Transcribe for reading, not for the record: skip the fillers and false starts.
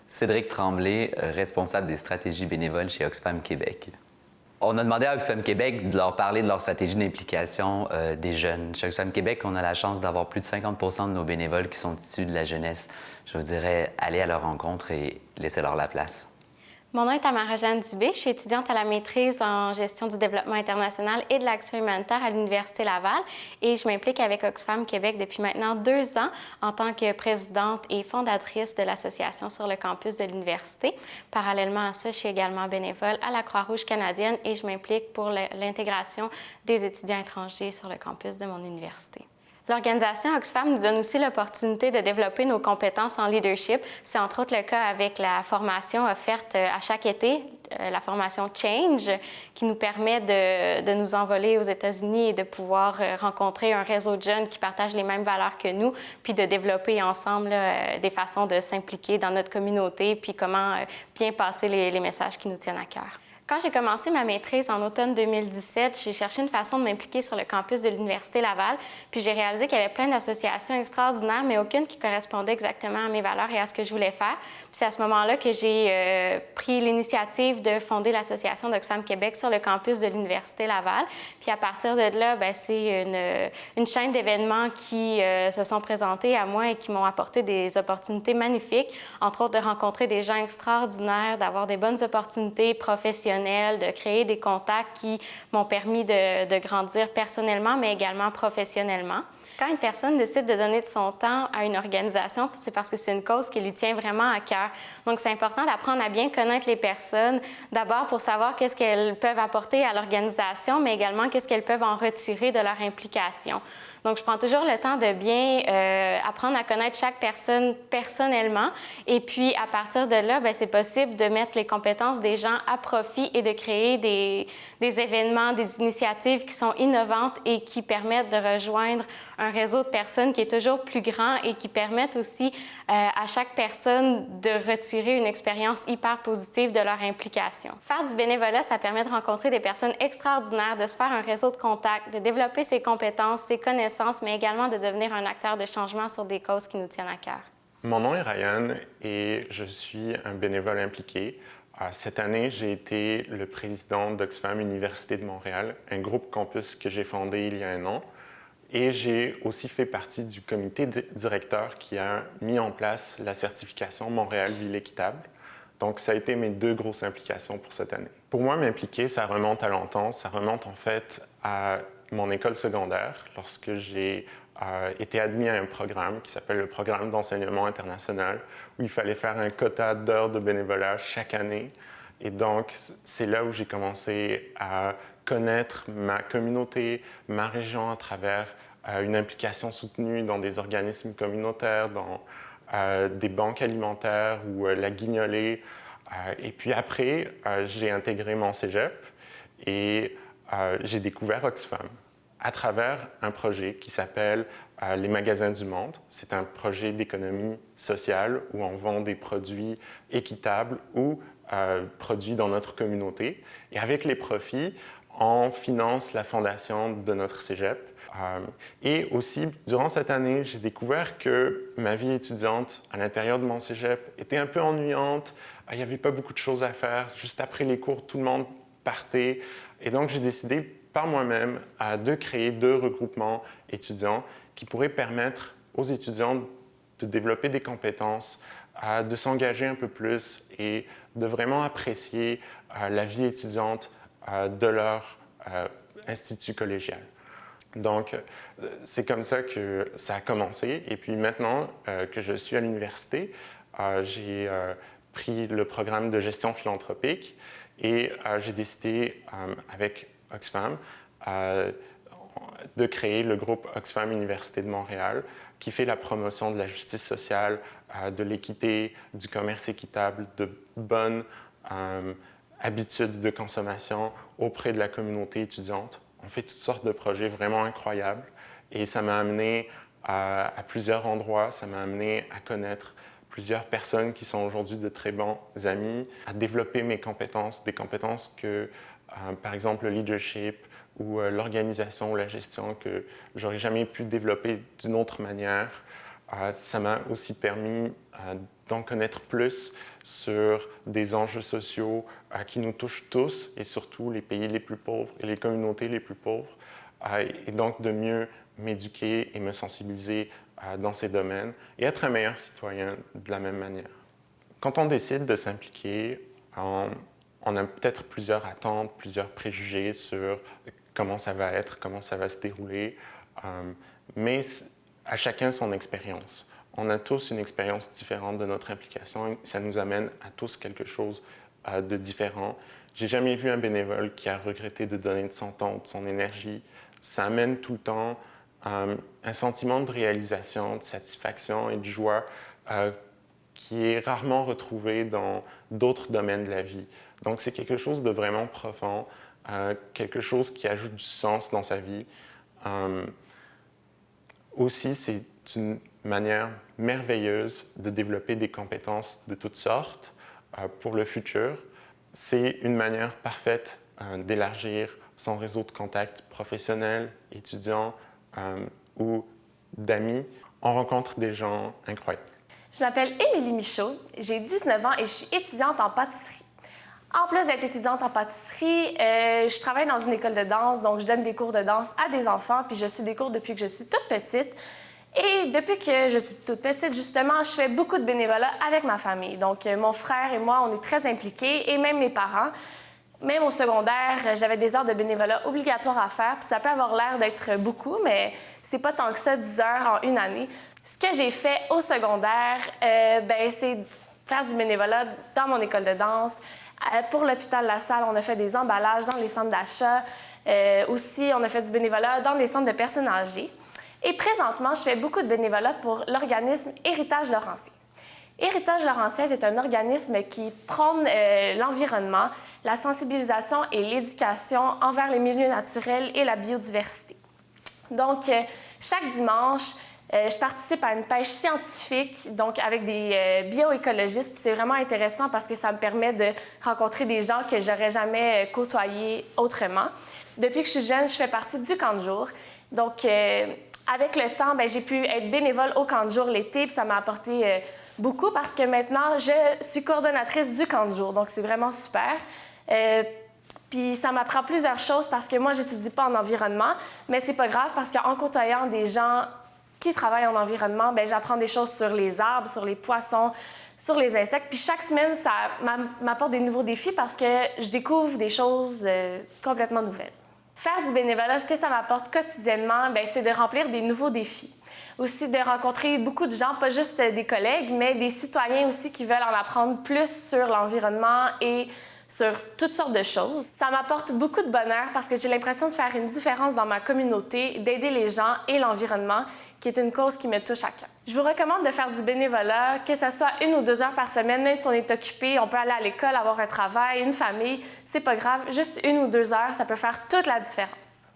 Cédric Tremblay, responsable des stratégies bénévoles chez Oxfam Québec. On a demandé à Oxfam Québec de leur parler de leur stratégie d'implication des jeunes. Chez Oxfam Québec, on a la chance d'avoir plus de 50 % de nos bénévoles qui sont issus de la jeunesse. Je vous dirais, allez à leur rencontre et laissez-leur la place. Mon nom est Tamara-Jeanne Dubé. Je suis étudiante à la maîtrise en gestion du développement international et de l'action humanitaire à l'Université Laval et je m'implique avec Oxfam Québec depuis maintenant 2 ans en tant que présidente et fondatrice de l'association sur le campus de l'université. Parallèlement à ça, je suis également bénévole à la Croix-Rouge canadienne et je m'implique pour l'intégration des étudiants étrangers sur le campus de mon université. L'organisation Oxfam nous donne aussi l'opportunité de développer nos compétences en leadership. C'est entre autres le cas avec la formation offerte à chaque été, la formation Change, qui nous permet de nous envoler aux États-Unis et de pouvoir rencontrer un réseau de jeunes qui partagent les mêmes valeurs que nous, puis de développer ensemble des façons de s'impliquer dans notre communauté, puis comment bien passer les messages qui nous tiennent à cœur. Quand j'ai commencé ma maîtrise en automne 2017, j'ai cherché une façon de m'impliquer sur le campus de l'Université Laval, puis j'ai réalisé qu'il y avait plein d'associations extraordinaires, mais aucune qui correspondait exactement à mes valeurs et à ce que je voulais faire. Puis c'est à ce moment-là que j'ai pris l'initiative de fonder l'association d'Oxfam Québec sur le campus de l'Université Laval. Puis à partir de là, c'est une chaîne d'événements qui se sont présentés à moi et qui m'ont apporté des opportunités magnifiques, entre autres de rencontrer des gens extraordinaires, d'avoir des bonnes opportunités professionnelles, de créer des contacts qui m'ont permis de grandir personnellement, mais également professionnellement. Quand une personne décide de donner de son temps à une organisation, c'est parce que c'est une cause qui lui tient vraiment à cœur. Donc, c'est important d'apprendre à bien connaître les personnes, d'abord pour savoir qu'est-ce qu'elles peuvent apporter à l'organisation, mais également qu'est-ce qu'elles peuvent en retirer de leur implication. Donc, je prends toujours le temps de bien apprendre à connaître chaque personne personnellement. Et puis, à partir de là, c'est possible de mettre les compétences des gens à profit et de créer des événements, des initiatives qui sont innovantes et qui permettent de rejoindre un réseau de personnes qui est toujours plus grand et qui permettent aussi à chaque personne de retirer une expérience hyper positive de leur implication. Faire du bénévolat, ça permet de rencontrer des personnes extraordinaires, de se faire un réseau de contacts, de développer ses compétences, ses connaissances, mais également de devenir un acteur de changement sur des causes qui nous tiennent à cœur. Mon nom est Ryan et je suis un bénévole impliqué. Cette année, j'ai été le président d'Oxfam Université de Montréal, un groupe campus que j'ai fondé il y a 1 an. Et j'ai aussi fait partie du comité directeur qui a mis en place la certification Montréal Ville équitable. Donc, ça a été mes 2 grosses implications pour cette année. Pour moi, m'impliquer, ça remonte à longtemps. Ça remonte en fait à mon école secondaire, lorsque j'ai été admis à un programme qui s'appelle le programme d'enseignement international, où il fallait faire un quota d'heures de bénévolat chaque année. Et donc, c'est là où j'ai commencé à connaître ma communauté, ma région à travers une implication soutenue dans des organismes communautaires, dans des banques alimentaires ou la Guignolée. Et puis après, j'ai intégré mon cégep et j'ai découvert Oxfam à travers un projet qui s'appelle les Magasins du Monde. C'est un projet d'économie sociale où on vend des produits équitables ou produits dans notre communauté. Et avec les profits, on finance la fondation de notre cégep. Et aussi, durant cette année, j'ai découvert que ma vie étudiante à l'intérieur de mon cégep était un peu ennuyante. Il n'y avait pas beaucoup de choses à faire. Juste après les cours, tout le monde partait. Et donc, j'ai décidé par moi-même de créer 2 regroupements étudiants qui pourraient permettre aux étudiants de développer des compétences, de s'engager un peu plus et de vraiment apprécier la vie étudiante de leur institut collégial. Donc, c'est comme ça que ça a commencé. Et puis maintenant que je suis à l'université, j'ai pris le programme de gestion philanthropique et j'ai décidé avec Oxfam de créer le groupe Oxfam Université de Montréal qui fait la promotion de la justice sociale, de l'équité, du commerce équitable, de bonnes habitudes de consommation auprès de la communauté étudiante. On fait toutes sortes de projets vraiment incroyables et ça m'a amené à plusieurs endroits, ça m'a amené à connaître plusieurs personnes qui sont aujourd'hui de très bons amis, à développer mes compétences, des compétences que, par exemple, le leadership ou l'organisation ou la gestion que j'aurais jamais pu développer d'une autre manière. Ça m'a aussi permis d'en connaître plus sur des enjeux sociaux qui nous touchent tous et surtout les pays les plus pauvres et les communautés les plus pauvres, et donc de mieux m'éduquer et me sensibiliser dans ces domaines et être un meilleur citoyen de la même manière. Quand on décide de s'impliquer, on a peut-être plusieurs attentes, plusieurs préjugés sur comment ça va être, comment ça va se dérouler, mais à chacun son expérience. On a tous une expérience différente de notre implication et ça nous amène à tous quelque chose de différent. J'ai jamais vu un bénévole qui a regretté de donner de son temps, de son énergie. Ça amène tout le temps un sentiment de réalisation, de satisfaction et de joie qui est rarement retrouvé dans d'autres domaines de la vie. Donc c'est quelque chose de vraiment profond, quelque chose qui ajoute du sens dans sa vie. Aussi, c'est une manière merveilleuse de développer des compétences de toutes sortes pour le futur. C'est une manière parfaite d'élargir son réseau de contacts professionnels, étudiants ou d'amis. On rencontre des gens incroyables. Je m'appelle Émilie Michaud, j'ai 19 ans et je suis étudiante en pâtisserie. En plus d'être étudiante en pâtisserie, je travaille dans une école de danse, donc je donne des cours de danse à des enfants, puis je suis des cours depuis que je suis toute petite. Et depuis que je suis toute petite, justement, je fais beaucoup de bénévolat avec ma famille. Donc, mon frère et moi, on est très impliqués, et même mes parents. Même au secondaire, j'avais des heures de bénévolat obligatoires à faire, puis ça peut avoir l'air d'être beaucoup, mais c'est pas tant que ça, 10 heures en une année. Ce que j'ai fait au secondaire, c'est faire du bénévolat dans mon école de danse. Pour l'hôpital La Salle, on a fait des emballages dans les centres d'achat. Aussi, on a fait du bénévolat dans des centres de personnes âgées. Et présentement, je fais beaucoup de bénévolat pour l'organisme Héritage Laurentien. Héritage Laurentien, c'est un organisme qui prône l'environnement, la sensibilisation et l'éducation envers les milieux naturels et la biodiversité. Donc, chaque dimanche, je participe à une pêche scientifique, donc avec des bioécologistes. C'est vraiment intéressant parce que ça me permet de rencontrer des gens que j'aurais jamais côtoyés autrement. Depuis que je suis jeune, je fais partie du camp de jour. Donc, avec le temps, j'ai pu être bénévole au camp de jour l'été, puis ça m'a apporté beaucoup parce que maintenant, je suis coordonnatrice du camp de jour. Donc, c'est vraiment super. Puis ça m'apprend plusieurs choses parce que moi, j'étudie pas en environnement, mais c'est pas grave parce qu'en côtoyant des gens qui travaillent en environnement, j'apprends des choses sur les arbres, sur les poissons, sur les insectes. Puis chaque semaine, ça m'apporte des nouveaux défis parce que je découvre des choses complètement nouvelles. Faire du bénévolat, ce que ça m'apporte quotidiennement, c'est de remplir des nouveaux défis. Aussi de rencontrer beaucoup de gens, pas juste des collègues, mais des citoyens aussi qui veulent en apprendre plus sur l'environnement et sur toutes sortes de choses. Ça m'apporte beaucoup de bonheur parce que j'ai l'impression de faire une différence dans ma communauté, d'aider les gens et l'environnement, qui est une cause qui me touche à cœur. Je vous recommande de faire du bénévolat, que ce soit 1 ou 2 heures par semaine, même si on est occupé, on peut aller à l'école, avoir un travail, une famille, c'est pas grave, juste 1 ou 2 heures, ça peut faire toute la différence.